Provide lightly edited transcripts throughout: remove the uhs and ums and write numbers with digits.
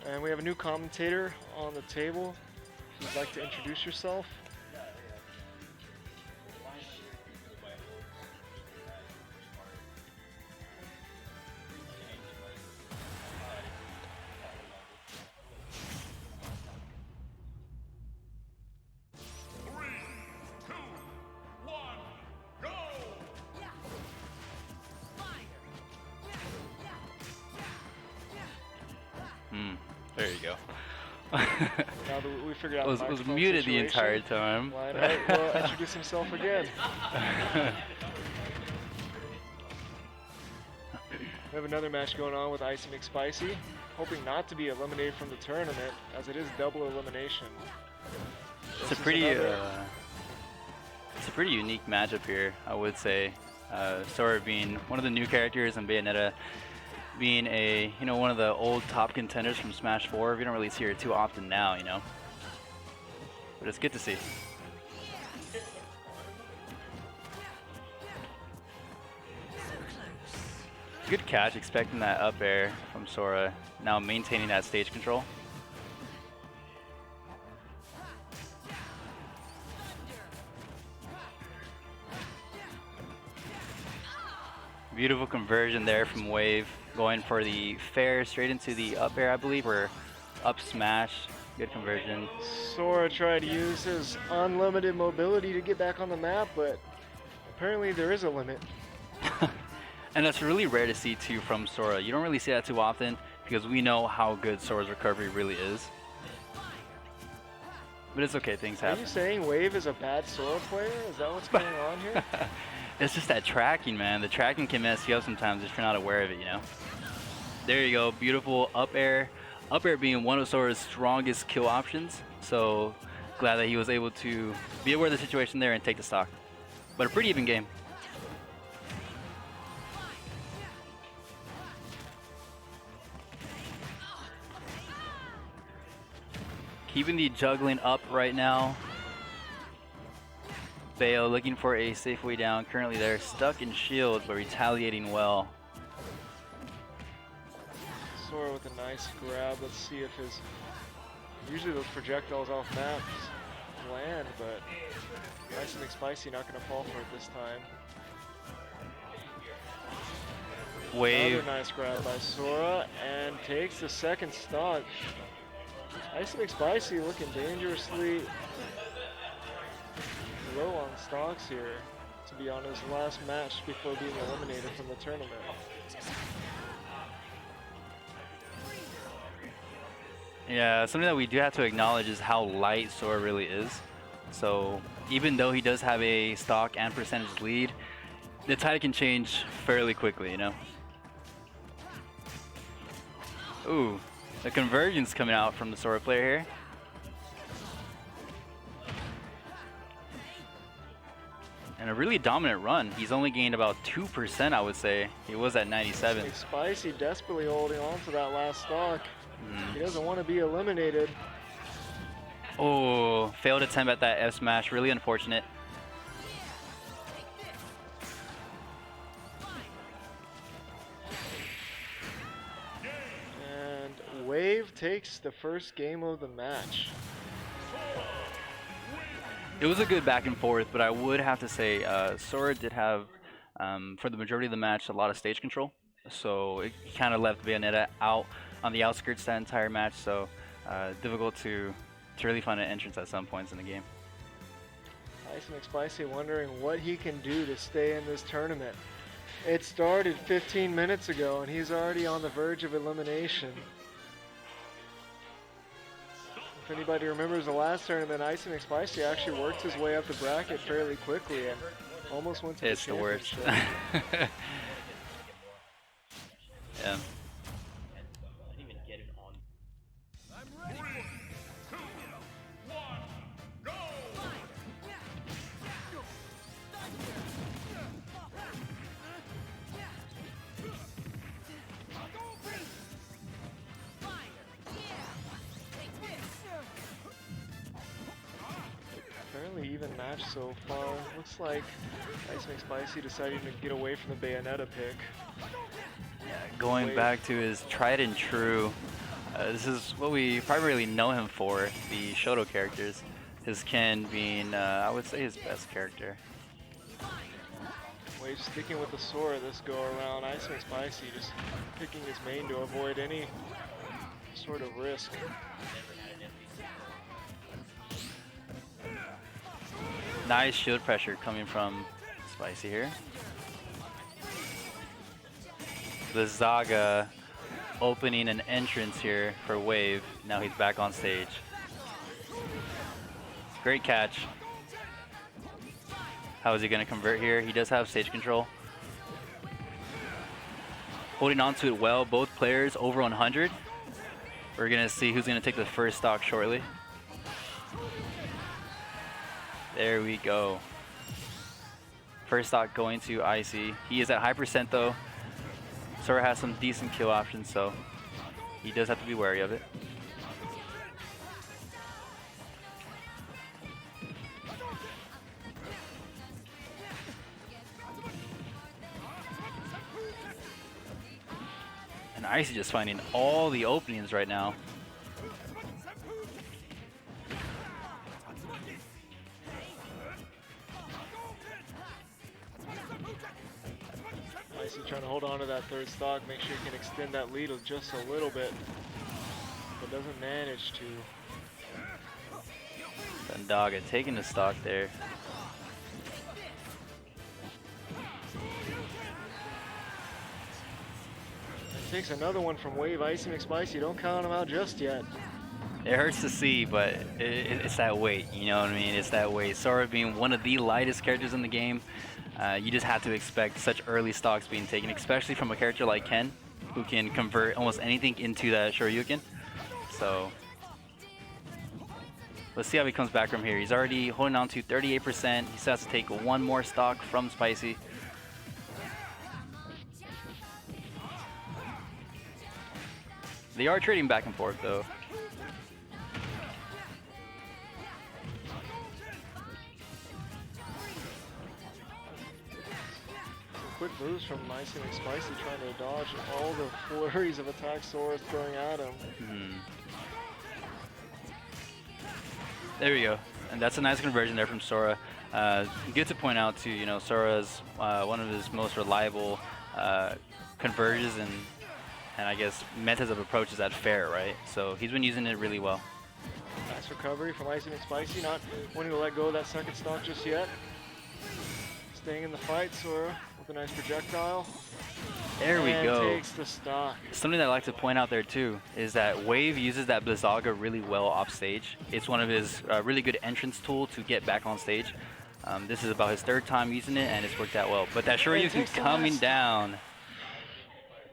And we have a new commentator on the table. If you'd like to introduce yourself. There you go. Now that we figured out was muted the entire time. Lionheart will introduce himself again. We have another match going on with IcyMcSpicy, hoping not to be eliminated from the tournament, as it is double elimination. It's a pretty unique matchup here, I would say. Sora being one of the new characters and Bayonetta being one of the old top contenders from Smash 4. We don't really see her too often now, you know. But it's good to see. Good catch, expecting that up air from Sora. Now maintaining that stage control. Beautiful conversion there from WaVe, going for the fair straight into the up air, I believe, or up smash. Good conversion. Sora tried to use his unlimited mobility to get back on the map, but apparently there is a limit. And that's really rare to see too from Sora. You don't really see that too often because we know how good Sora's recovery really is. But it's okay, things happen. Are you saying WaVe is a bad Sora player? Is that what's going on here? It's just that tracking, man. The tracking can mess you up sometimes if you're not aware of it, you know? There you go, beautiful up air. Up air being one of Sora's strongest kill options. So glad that he was able to be aware of the situation there and take the stock. But a pretty even game. Keeping the juggling up right now. Bayo looking for a safe way down. Currently they're stuck in shield, but retaliating well. Sora with a nice grab. Let's see if his... Usually those projectiles off maps land, but IcyMcSpicy not going to fall for it this time. WaVe. Another nice grab by Sora, and takes the second stock. IcyMcSpicy looking dangerously low on stocks here to be on his last match before being eliminated from the tournament. Yeah, something that we do have to acknowledge is how light Sora really is. So even though he does have a stock and percentage lead, the tide can change fairly quickly, you know? Ooh, the conversion's coming out from the Sora player here. And a really dominant run. He's only gained about 2%, I would say. He was at 97. Spicy desperately holding on to that last stock. He doesn't want to be eliminated. Oh, failed attempt at that F smash. Really unfortunate. And WaVe takes the first game of the match. It was a good back and forth, but I would have to say Sora did have, for the majority of the match, a lot of stage control. So it kind of left Bayonetta out on the outskirts that entire match. So difficult to really find an entrance at some points in the game. IcyMcSpicy wondering what he can do to stay in this tournament. It started 15 minutes ago, and he's already on the verge of elimination. If anybody remembers the last tournament, IcyMcSpicy actually worked his way up the bracket fairly quickly and almost went to it's the worst. Yeah. fairly even match so far. Looks like IcyMcSpicy deciding to get away from the Bayonetta pick. Yeah, going WaVe. back to his tried and true. This is what we primarily know him for, the Shoto characters. His Ken being, I would say, his best character. WaVe sticking with the Sora this go around. IcyMcSpicy just picking his main to avoid any sort of risk. Nice shield pressure coming from Spicy here. Blizzaga opening an entrance here for WaVe. Now he's back on stage. Great catch. How is he going to convert here? He does have stage control. Holding on to it well. Both players over 100. We're going to see who's going to take the first stock shortly. There we go. First stock going to Icy. He is at high percent though. Sora has some decent kill options, so he does have to be wary of it. And Icy just finding all the openings right now. Icy trying to hold on to that third stock, make sure he can extend that lead just a little bit, but doesn't manage to. Sandaga taking the stock there. And takes another one from WaVe. IcyMcSpicy, don't count him out just yet. It hurts to see, but it's that weight, you know what I mean? It's that weight. Sora being one of the lightest characters in the game, you just have to expect such early stocks being taken, especially from a character like Ken, who can convert almost anything into that Shoryuken. So let's see how he comes back from here. He's already holding on to 38%. He still has to take one more stock from Spicy. They are trading back and forth though. Quick moves from IcyMcSpicy trying to dodge all the flurries of attack Sora's throwing at him. There we go. And that's a nice conversion there from Sora. Good to point out too, you know, Sora's one of his most reliable conversions and I guess methods of approach is at fair, right? So he's been using it really well. Nice recovery from IcyMcSpicy, not wanting to let go of that second stock just yet. Staying in the fight, Sora with a nice projectile. There we go. Takes the stock. Something that I like to point out there too is that WaVe uses that Blizzaga really well off stage. It's one of his really good entrance tool to get back on stage. This is about his third time using it and it's worked out well. But that Shoryuken coming down.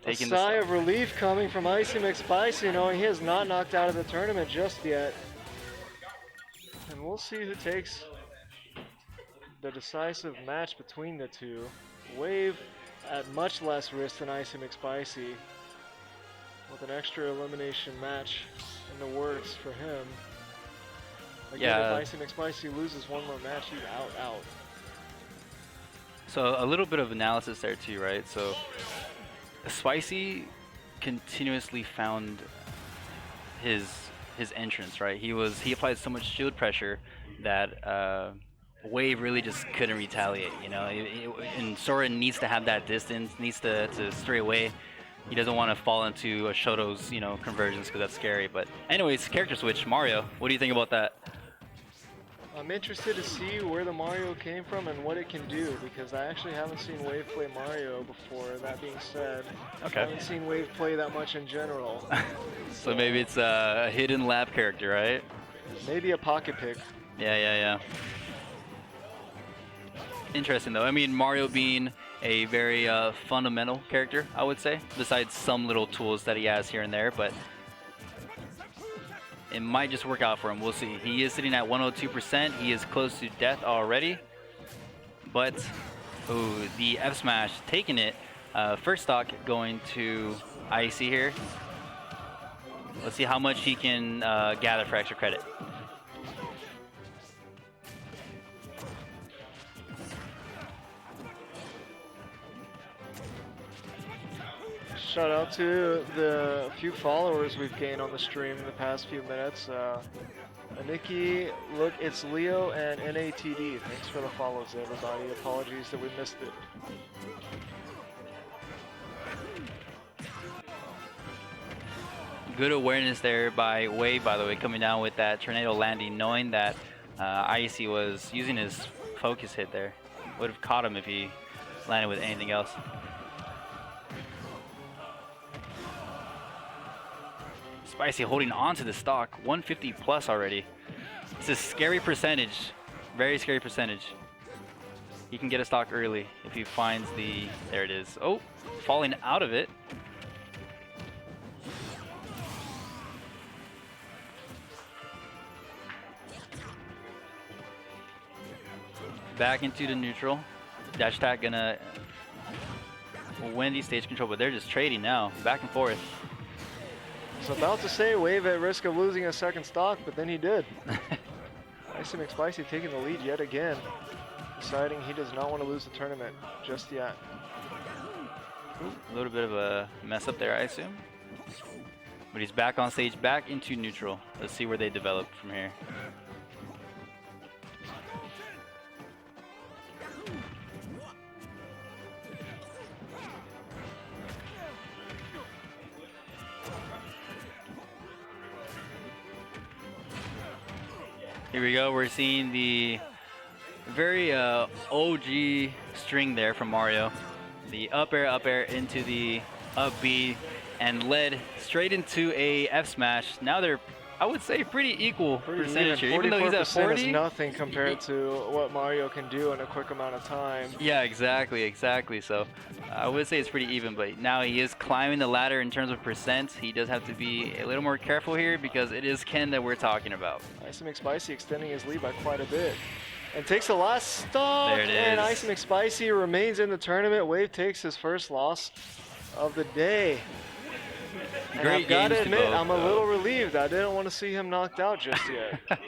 A sigh of relief coming from IcyMcSpicy, knowing he is not knocked out of the tournament just yet. And we'll see who takes the decisive match between the two. WaVe at much less risk than IcyMcSpicy, with an extra elimination match in the works for him. Again, if IcyMcSpicy loses one more match, he's out. So a little bit of analysis there too, right? So Spicy continuously found his entrance, right? He applied so much shield pressure that WaVe really just couldn't retaliate, you know. And Sora needs to have that distance, needs to stray away. He doesn't want to fall into a Shoto's, you know, conversions because that's scary. But anyways, character switch, Mario. What do you think about that? I'm interested to see where the Mario came from and what it can do, because I actually haven't seen WaVe play Mario before. That being said, okay. I haven't seen WaVe play that much in general. So maybe it's a hidden lab character, right? Maybe a pocket pick. Yeah. Interesting though. I mean, Mario being a very fundamental character, I would say, besides some little tools that he has here and there, but it might just work out for him. We'll see. He is sitting at 102%. He is close to death already. But, ooh, the F smash taking it. First stock going to Icy here. Let's see how much he can gather for extra credit. Shout out to the few followers we've gained on the stream in the past few minutes. Nikki, look, it's Leo and NATD. Thanks for the follows, everybody. Apologies that we missed it. Good awareness there by WaVe, by the way, coming down with that tornado landing, knowing that Icy was using his focus hit there. Would have caught him if he landed with anything else. Spicy holding on to the stock, 150 plus already. It's a scary percentage, very scary percentage. He can get a stock early if he finds the, there it is. Oh, falling out of it. Back into the neutral. Dash attack gonna win the stage control, but they're just trading now, back and forth. I was about to say WaVe at risk of losing a second stock, but then he did. IcyMcSpicy taking the lead yet again, deciding he does not want to lose the tournament just yet. Ooh, a little bit of a mess up there, I assume. But he's back on stage, back into neutral. Let's see where they develop from here. Here we go, we're seeing the very OG string there from Mario. The up air into the up B, and led straight into a F smash. Now they're, I would say, pretty equal percentage here. Even though he's at 40, is nothing compared to what Mario can do in a quick amount of time. Yeah, exactly. So I would say it's pretty even, but now he is climbing the ladder in terms of percent. He does have to be a little more careful here because it is Ken that we're talking about. IcyMcSpicy extending his lead by quite a bit. And takes the last stock, there it is. And IcyMcSpicy remains in the tournament. WaVe takes his first loss of the day. And I've got to admit, I'm a little relieved. I didn't want to see him knocked out just yet.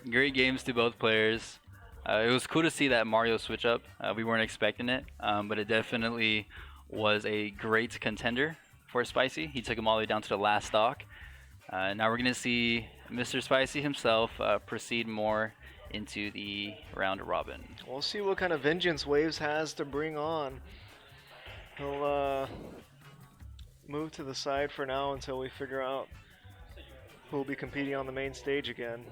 Great games to both players. It was cool to see that Mario switch up. We weren't expecting it, but it definitely was a great contender for Spicy. He took him all the way down to the last stock. Now we're going to see Mr. Spicy himself proceed more into the round robin. We'll see what kind of vengeance WaVe has to bring on. He'll move to the side for now until we figure out who will be competing on the main stage again.